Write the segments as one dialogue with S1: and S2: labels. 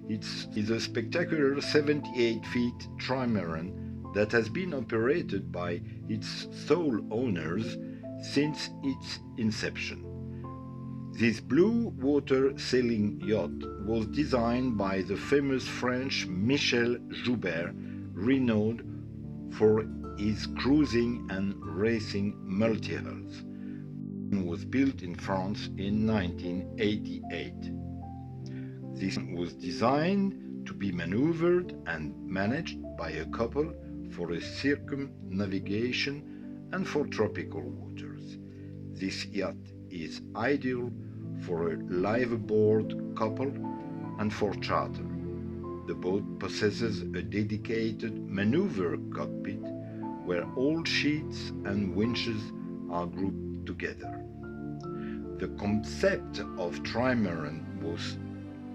S1: It is a spectacular 78-feet Trimaran that has been operated by its sole owners since its inception. This blue water sailing yacht was designed by the famous French Michel Joubert, renowned for his cruising and racing multi-hulls. It was built in France in 1988. This was designed to be maneuvered and managed by a couple for a circumnavigation and for tropical waters. This yacht is ideal for a liveaboard couple and for charter. The boat possesses a dedicated maneuver cockpit where all sheets and winches are grouped together. The concept of Trimaran was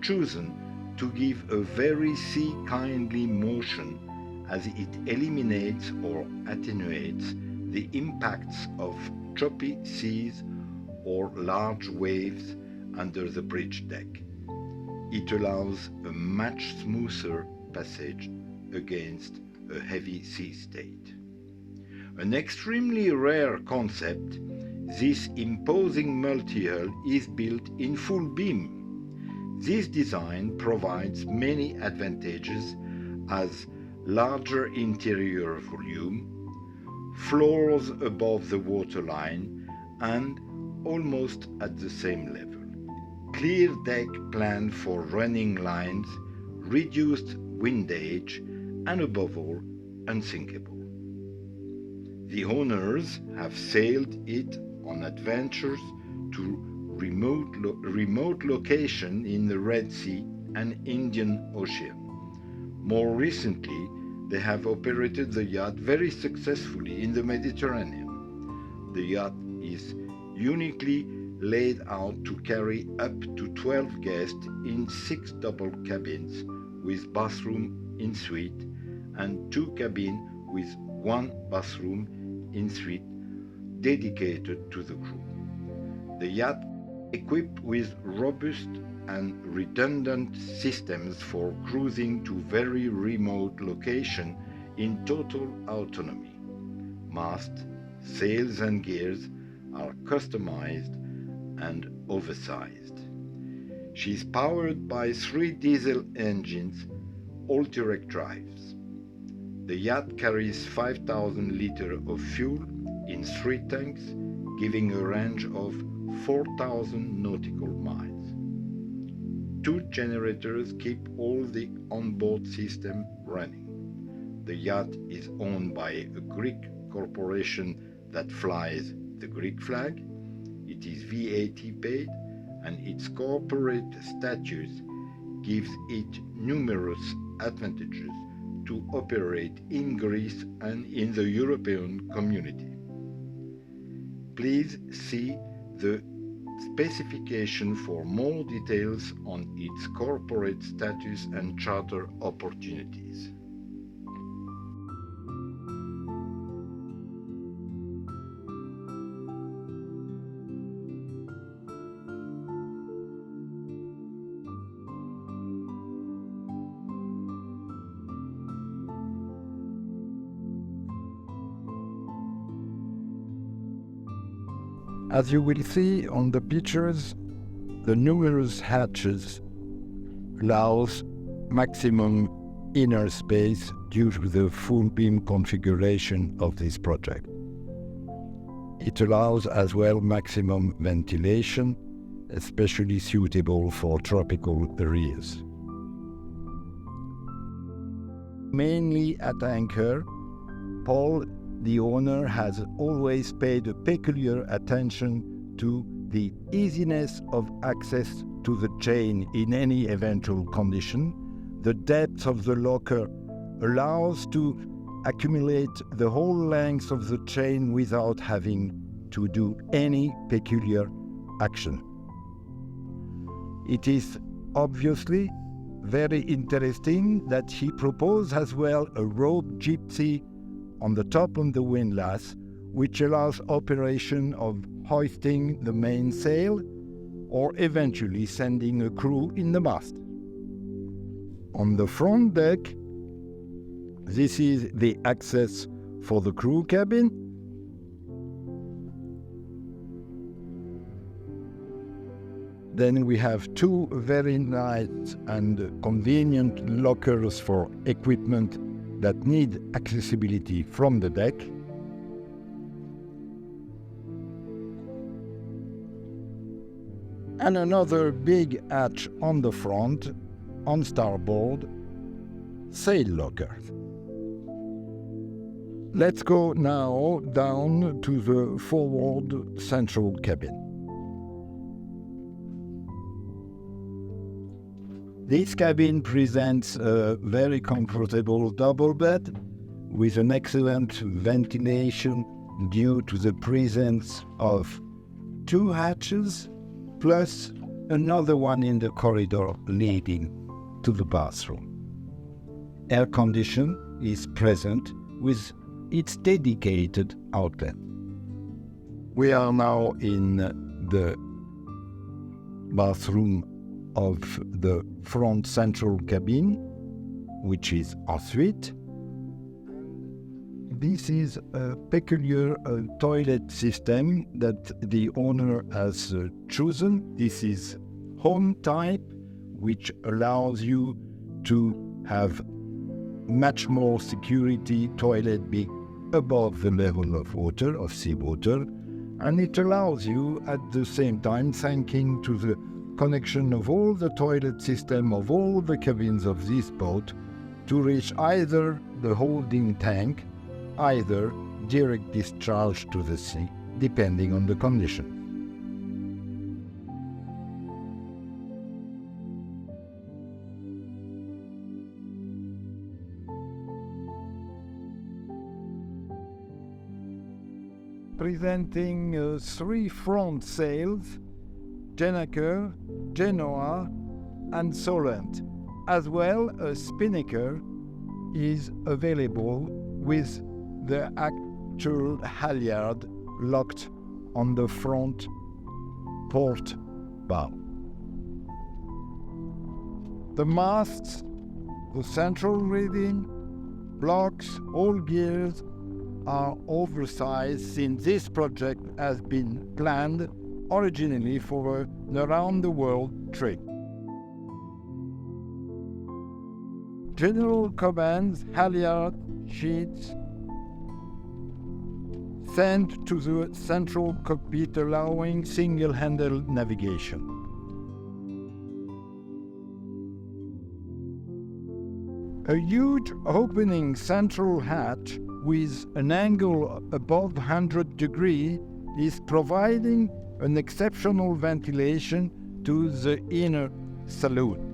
S1: chosen to give a very sea-kindly motion as it eliminates or attenuates the impacts of choppy seas or large waves under the bridge deck. It allows a much smoother passage against a heavy sea state. An extremely rare concept, this imposing multi-hull is built in full beam. This design provides many advantages as larger interior volume, floors above the waterline and almost at the same level, clear deck plan for running lines, reduced windage, and above all, unsinkable. The owners have sailed it on adventures to remote location in the Red Sea and Indian Ocean. More recently, they have operated the yacht very successfully in the Mediterranean. The yacht is uniquely laid out to carry up to 12 guests in 6 double cabins with bathroom in suite and 2 cabins with 1 bathroom in suite dedicated to the crew. The yacht equipped with robust and redundant systems for cruising to very remote location in total autonomy. Mast, sails and gears are customized and oversized. She is powered by 3 diesel engines, all direct drives. The yacht carries 5,000 liters of fuel in 3 tanks, giving a range of 4,000 nautical miles. 2 generators keep all the onboard system running. The yacht is owned by a Greek corporation that flies the Greek flag. It is VAT paid, and its corporate status gives it numerous advantages to operate in Greece and in the European community. Please see the specification for more details on its corporate status and charter opportunities. As you will see on the pictures, the numerous hatches allows maximum inner space due to the full beam configuration of this project. It allows as well maximum ventilation, especially suitable for tropical areas. Mainly at anchor, Paul, the owner, has always paid a peculiar attention to the easiness of access to the chain in any eventual condition. The depth of the locker allows to accumulate the whole length of the chain without having to do any peculiar action. It is obviously very interesting that he proposed as well a rope gypsy on the top of the windlass, which allows operation of hoisting the mainsail or eventually sending a crew in the mast. On the front deck, this is the access for the crew cabin. Then we have two very nice and convenient lockers for equipment that need accessibility from the deck. And another big hatch on the front, on starboard, sail locker. Let's go now down to the forward central cabin. This cabin presents a very comfortable double bed with an excellent ventilation due to the presence of two hatches plus another one in the corridor leading to the bathroom. Air condition is present with its dedicated outlet. We are now in the bathroom of the front central cabin, which is en suite. This is a peculiar toilet system that the owner has chosen. This is home type, which allows you to have much more security toilet being above the level of water, of seawater, and it allows you at the same time, thanking to the connection of all the toilet system of all the cabins of this boat, to reach either the holding tank, either direct discharge to the sea, depending on the condition. Presenting three front sails, Gennaker, Genoa and Solent, as well as spinnaker is available with the actual halyard locked on the front port bow. The masts, the central rigging, blocks, all gears are oversized since this project has been planned originally for an around-the-world trip. General commands, halyard, sheets sent to the central cockpit, allowing single-handed navigation. A huge opening central hatch with an angle above 100 degrees is providing an exceptional ventilation to the inner saloon.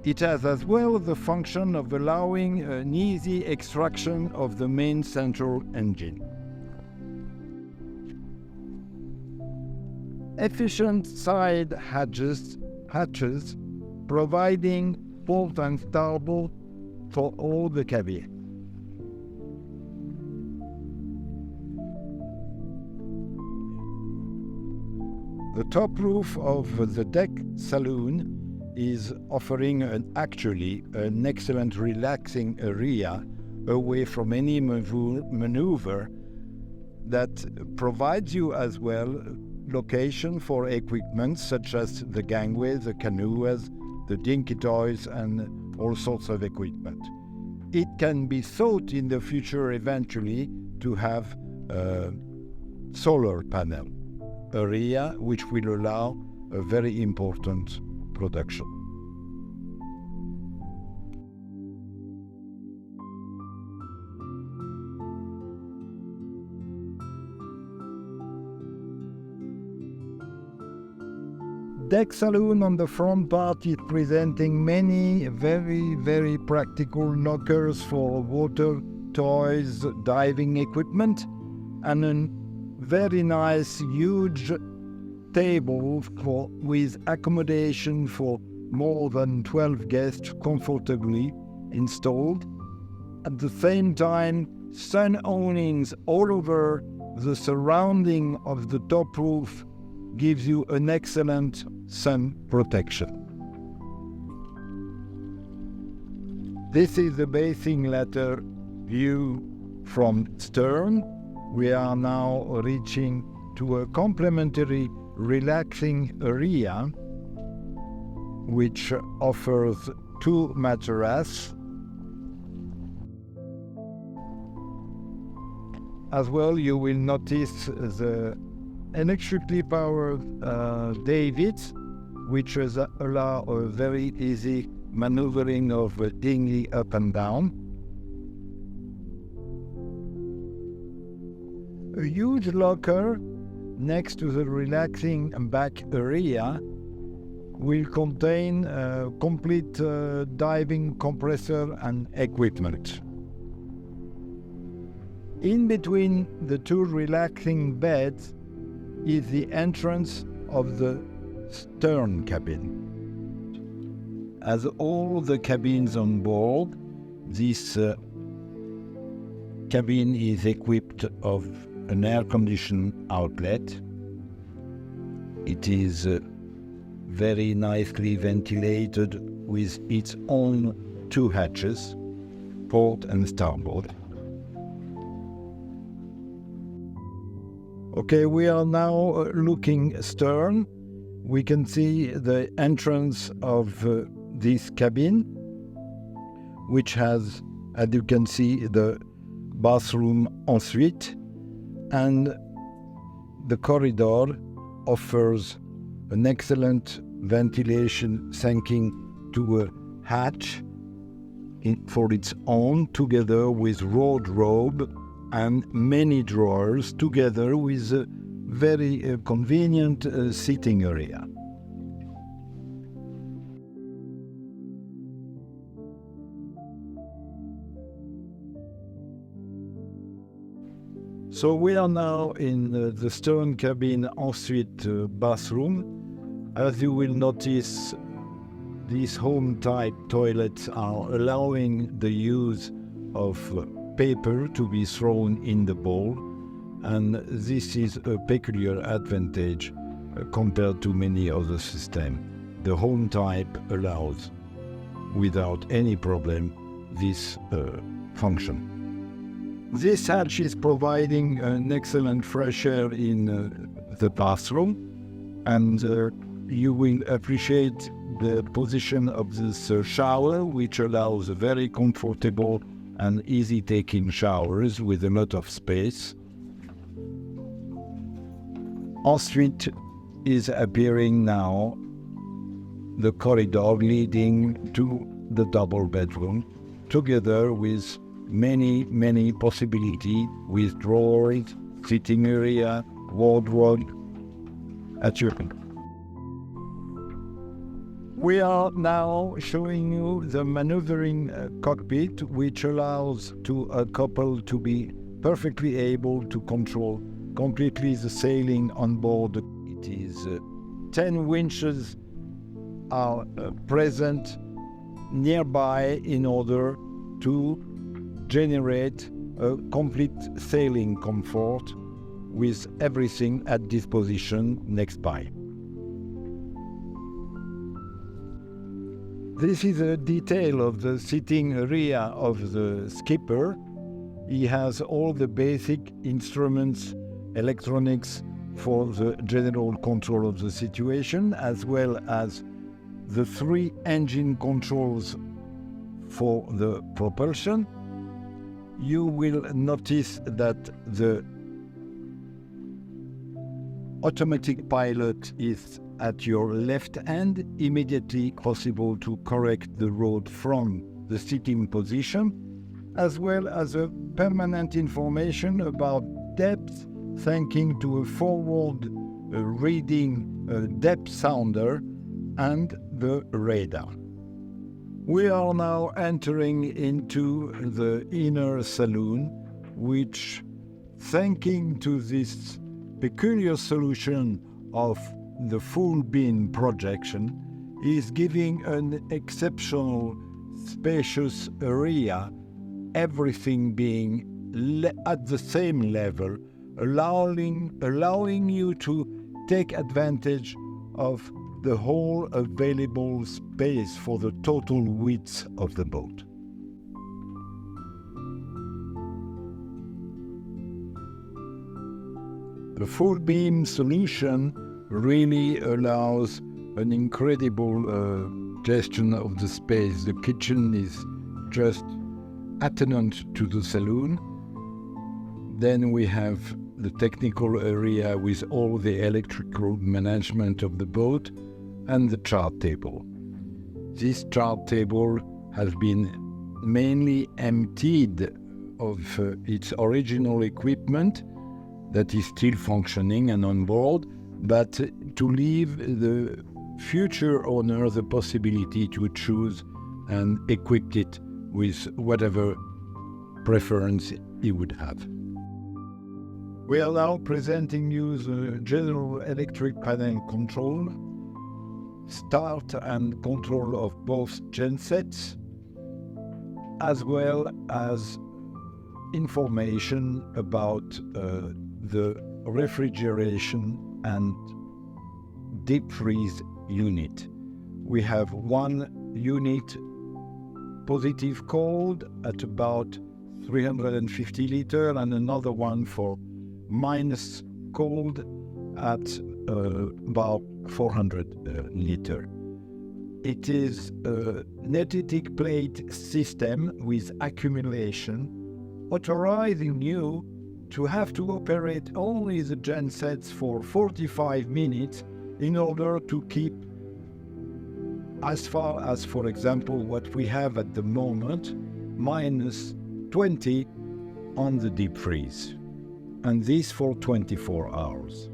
S1: It has as well the function of allowing an easy extraction of the main central engine. Efficient side hatches providing port and starboard for all the cabin. The top roof of the deck saloon is offering an excellent relaxing area away from any maneuver that provides you as well location for equipment such as the gangways, the canoes, the dinky toys and all sorts of equipment. It can be thought in the future eventually to have a solar panel area which will allow a very important production. Deck saloon on the front part is presenting many very practical lockers for water, toys, diving equipment, and a very nice huge table with accommodation for more than 12 guests comfortably installed. At the same time, sun awnings all over the surrounding of the top roof
S2: gives you an excellent sun protection. This is the bathing ladder view from stern. We are now reaching to a complementary relaxing area which offers 2 mattresses. As well, you will notice the electrically powered davits, which allow a very easy maneuvering of the dinghy up and down. A huge locker next to the relaxing back area will contain a complete diving compressor and equipment. In between the 2 relaxing beds is the entrance of the stern cabin. As all the cabins on board, this cabin is equipped of an air-conditioned outlet. It is very nicely ventilated with its own 2 hatches, port and starboard. Okay, we are now looking stern. We can see the entrance of this cabin, which has, as you can see, the bathroom ensuite, and the corridor offers an excellent ventilation sinking to a hatch for its own, together with wardrobe and many drawers, together with a very convenient sitting area. So we are now in the stern cabin ensuite bathroom. As you will notice, these home-type toilets are allowing the use of paper to be thrown in the bowl, and this is a peculiar advantage compared to many other systems. The home type allows, without any problem, this function. This hatch is providing an excellent fresh air in the bathroom, and you will appreciate the position of this shower, which allows very comfortable and easy taking showers with a lot of space. Ensuite is appearing now the corridor leading to the double bedroom, together with many possibilities with drawers, sitting area, wardrobe, etc. We are now showing you the maneuvering cockpit, which allows to a couple to be perfectly able to control completely the sailing on board. It is 10 winches are present nearby in order to generate a complete sailing comfort with everything at disposition next by. This is a detail of the sitting area of the skipper. He has all the basic instruments, electronics for the general control of the situation, as well as the 3 engine controls for the propulsion. You will notice that the automatic pilot is at your left hand, immediately possible to correct the road from the sitting position, as well as a permanent information about depth, thanks to a forward reading depth sounder and the radar. We are now entering into the inner saloon, which, thanks to this peculiar solution of the full beam projection, is giving an exceptional spacious area, everything being at the same level, allowing you to take advantage of the whole available space for the total width of the boat. The full beam solution really allows an incredible gestion of the space. The kitchen is just attendant to the saloon. Then we have the technical area with all the electrical management of the boat and the chart table. This chart table has been mainly emptied of its original equipment that is still functioning and on board, but to leave the future owner the possibility to choose and equip it with whatever preference he would have. We are now presenting you the general electric panel control, start and control of both gensets, as well as information about the refrigeration and deep freeze unit. We have one unit positive cold at about 350 liters and another one for minus cold at about 400 liters. It is a netetic plate system with accumulation, authorizing you to have to operate only the gensets for 45 minutes in order to keep as far as, for example, what we have at the moment, minus 20 on the deep freeze, and this for 24 hours.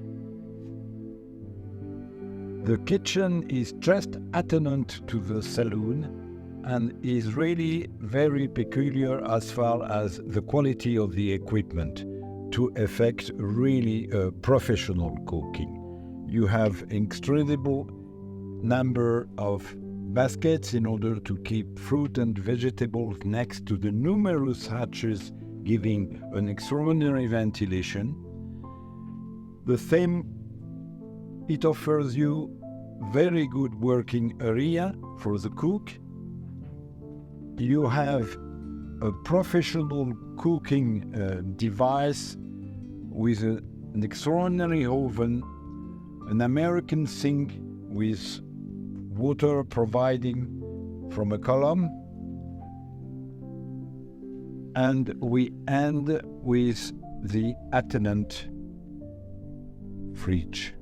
S2: The kitchen is just attendant to the saloon and is really very peculiar as far as the quality of the equipment to effect really professional cooking. You have incredible number of baskets in order to keep fruit and vegetables next to the numerous hatches, giving an extraordinary ventilation. The same, it offers you very good working area for the cook. You have a professional cooking device with an extraordinary oven, an American sink with water providing from a column, and we end with the attendant fridge.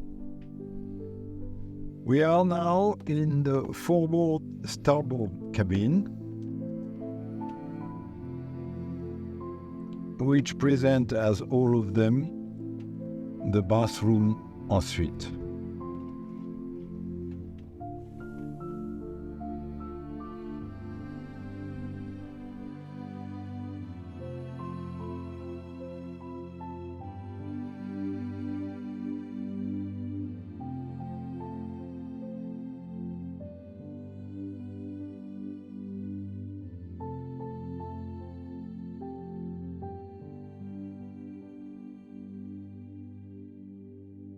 S2: We are now in the forward starboard cabin, which present as all of them the bathroom ensuite.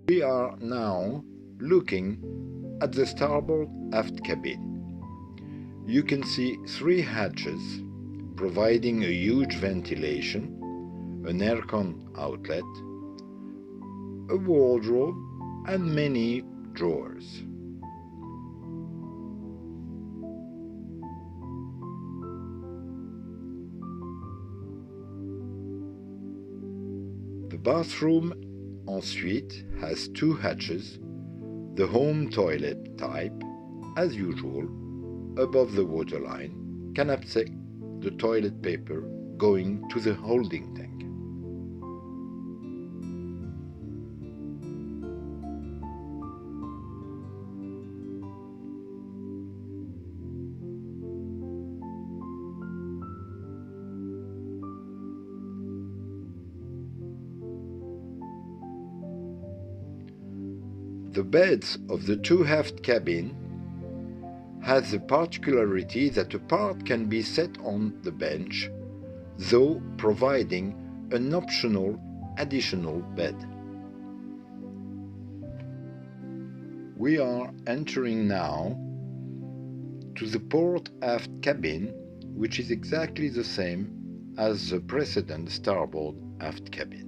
S1: We are now looking at the starboard aft cabin. You can see 3 hatches providing a huge ventilation, an aircon outlet, a wardrobe and many drawers. The bathroom ensuite has 2 hatches, the home toilet type, as usual, above the waterline, can accept the toilet paper going to the holding tank. The beds of the 2 aft cabin has the particularity that a part can be set on the bench, though providing an optional additional bed. We are entering now to the port aft cabin, which is exactly the same as the precedent starboard aft cabin.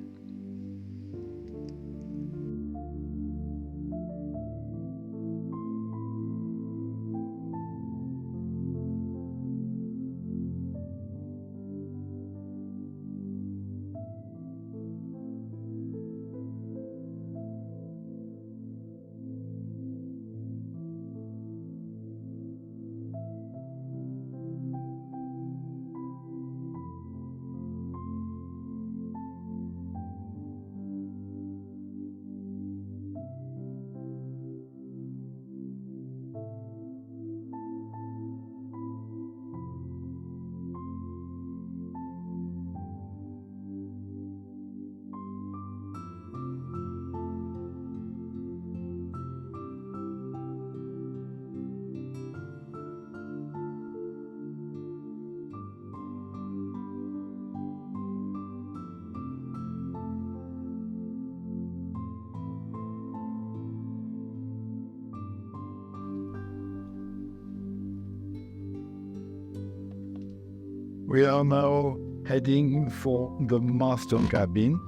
S2: We are now heading for the master cabin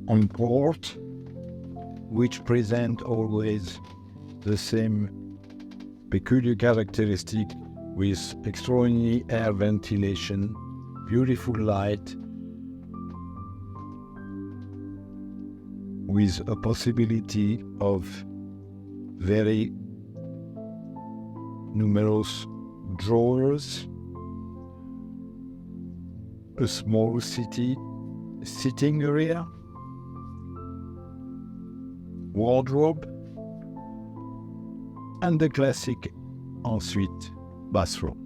S2: on port, which present always the same peculiar characteristic with extraordinary air ventilation, beautiful light, with a possibility of very numerous drawers, a small sitting area, wardrobe, and the classic ensuite bathroom.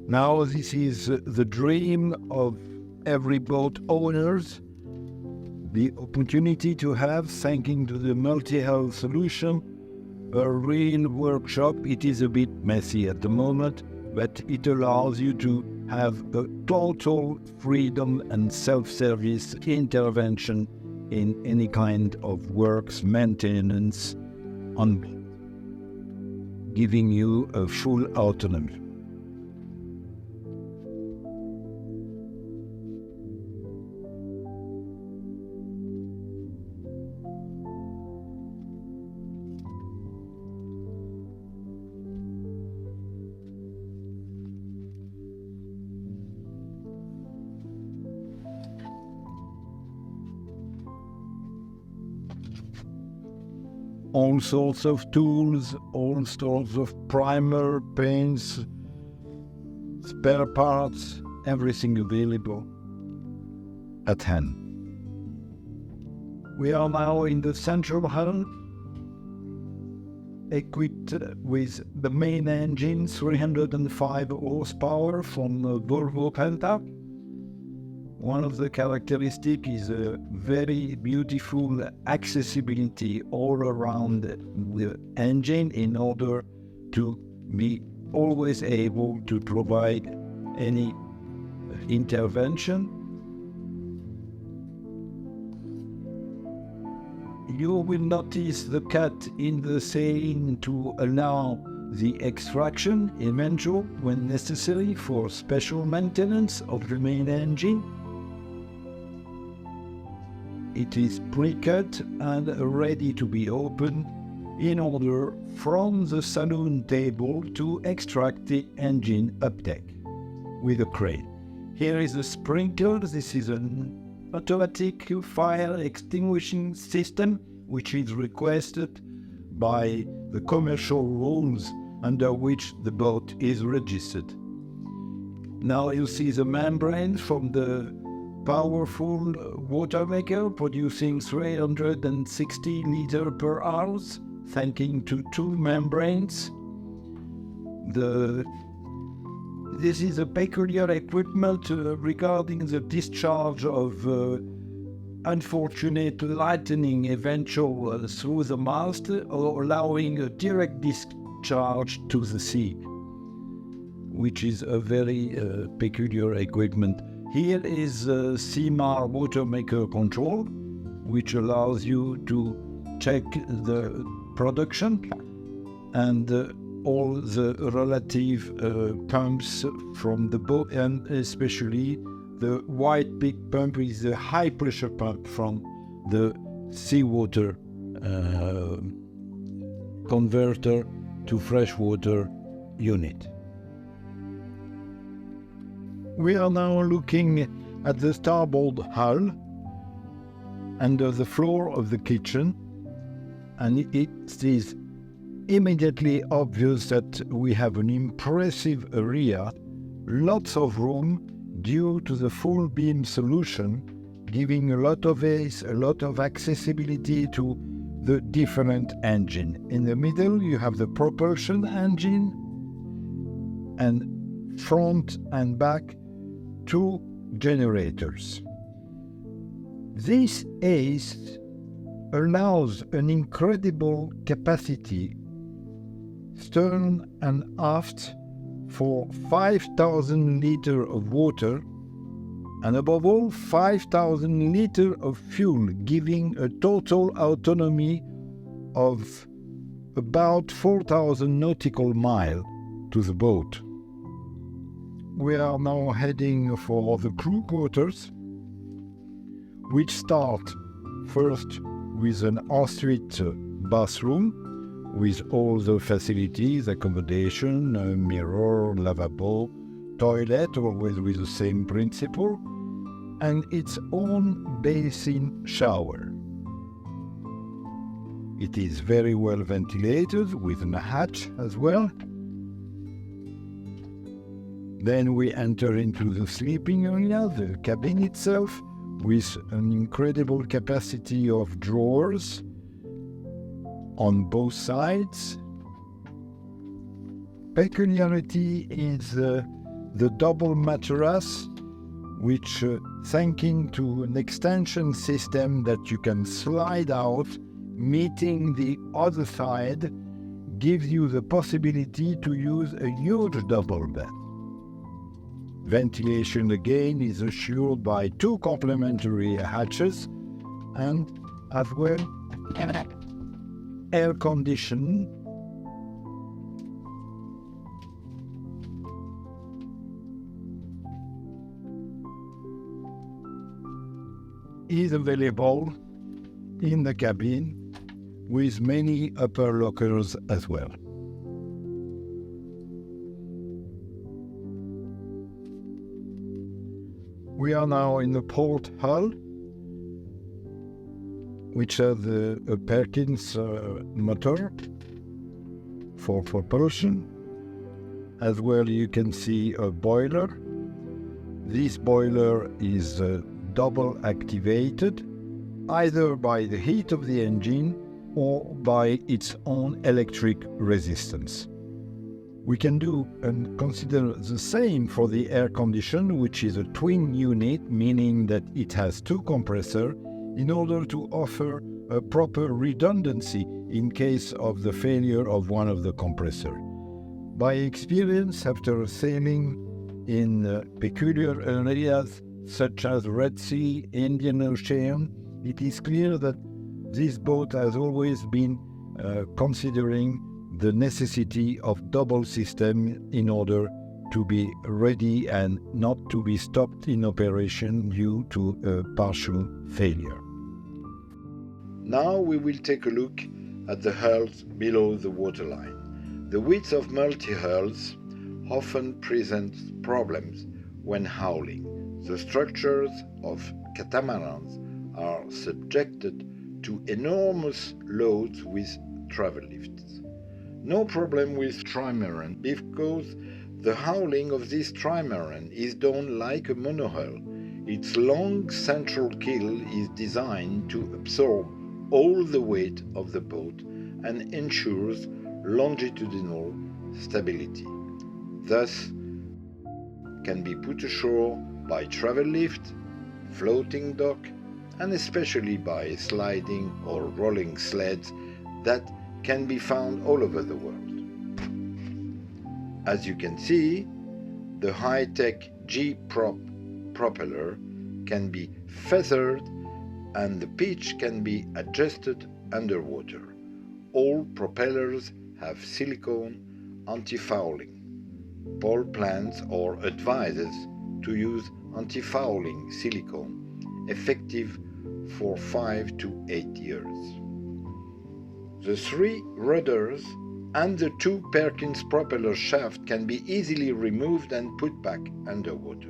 S2: Now this is the dream of every boat owners, the opportunity to have, thanking to the multi-hull solution, a real workshop. It is a bit messy at the moment, but it allows you to have a total freedom and self-service intervention in any kind of works, maintenance, on giving you a full autonomy. All sorts of tools, all sorts of primer, paints, spare parts, everything available at hand. We are now in the central hull, equipped with the main engine, 305 horsepower from Volvo Penta. One of the characteristics is a very beautiful accessibility all around the engine in order to be always able to provide any intervention. You will notice the cut in the sailing to allow the extraction eventual when necessary for special maintenance of the main engine. It is pre-cut and ready to be opened in order from the saloon table to extract the engine uptake with a crane. Here is a sprinkler. This is an automatic fire extinguishing system which is requested by the commercial rules under which the boat is registered. Now you see the membrane from the powerful water maker producing 360 liters per hour, thanking to two membranes. This is a peculiar equipment regarding the discharge of unfortunate lightning eventual through the mast or allowing a direct discharge to the sea, which is a very peculiar equipment. Here is CMAR water maker control, which allows you to check the production and all the relative pumps from the boat, and especially the white big pump is the high pressure pump from the seawater converter to freshwater unit. We are now looking at the starboard hull under the floor of the kitchen, and it is immediately obvious that we have an impressive area, lots of room due to the full beam solution, giving a lot of space, a lot of accessibility to the different engine. In the middle you have the propulsion engine, and front and back 2 generators. This ACE allows an incredible capacity stern and aft for 5,000 liters of water, and above all 5,000 liters of fuel, giving a total autonomy of about 4,000 nautical miles to the boat. We are now heading for the crew quarters, which start first with an ensuite bathroom with all the facilities, accommodation, mirror, lavabo, toilet, always with the same principle, and its own basin shower. It is very well ventilated with a hatch as well. Then we enter into the sleeping area, the cabin itself, with an incredible capacity of drawers on both sides. Peculiarity is the double mattress, which, thanking to an extension system that you can slide out, meeting the other side, gives you the possibility to use a huge double bed. Ventilation again is assured by 2 complementary hatches, and as well air conditioning is available in the cabin with many upper lockers as well. We are now in the port hull, which has a Perkins motor for propulsion. As well, you can see a boiler. This boiler is double activated, either by the heat of the engine or by its own electric resistance. We can do and consider the same for the air condition, which is a twin unit, meaning that it has 2 compressors in order to offer a proper redundancy in case of the failure of one of the compressors. By experience, after sailing in peculiar areas such as Red Sea, Indian Ocean, it is clear that this boat has always been considering the necessity of double system in order to be ready and not to be stopped in operation due to a partial failure.
S1: Now we will take a look at the hulls below the waterline. The width of multi-hulls often presents problems when hauling. The structures of catamarans are subjected to enormous loads with travel lifts. No problem with Trimaran because the hauling of this Trimaran is done like a monohull. Its long central keel is designed to absorb all the weight of the boat and ensures longitudinal stability. Thus, can be put ashore by travel lift, floating dock, and especially by sliding or rolling sleds that can be found all over the world. As you can see, the high-tech G-prop propeller can be feathered and the pitch can be adjusted underwater. All propellers have silicone anti-fouling. Paul plans or advises to use anti-fouling silicone, effective for 5 to 8 years. The 3 rudders and the 2 Perkins propeller shaft can be easily removed and put back underwater.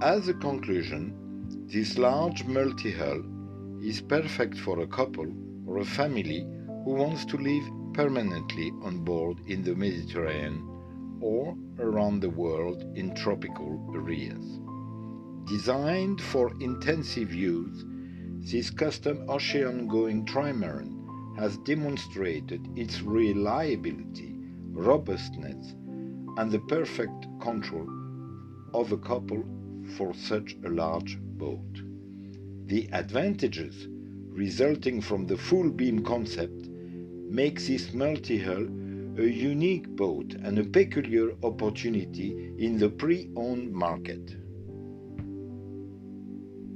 S1: As a conclusion, this large multi-hull is perfect for a couple or a family who wants to live permanently on board in the Mediterranean or around the world in tropical areas. Designed for intensive use, this custom ocean-going trimaran has demonstrated its reliability, robustness, and the perfect control of a couple for such a large boat. The advantages resulting from the full beam concept make this multi-hull a unique boat and a peculiar opportunity in the pre-owned market.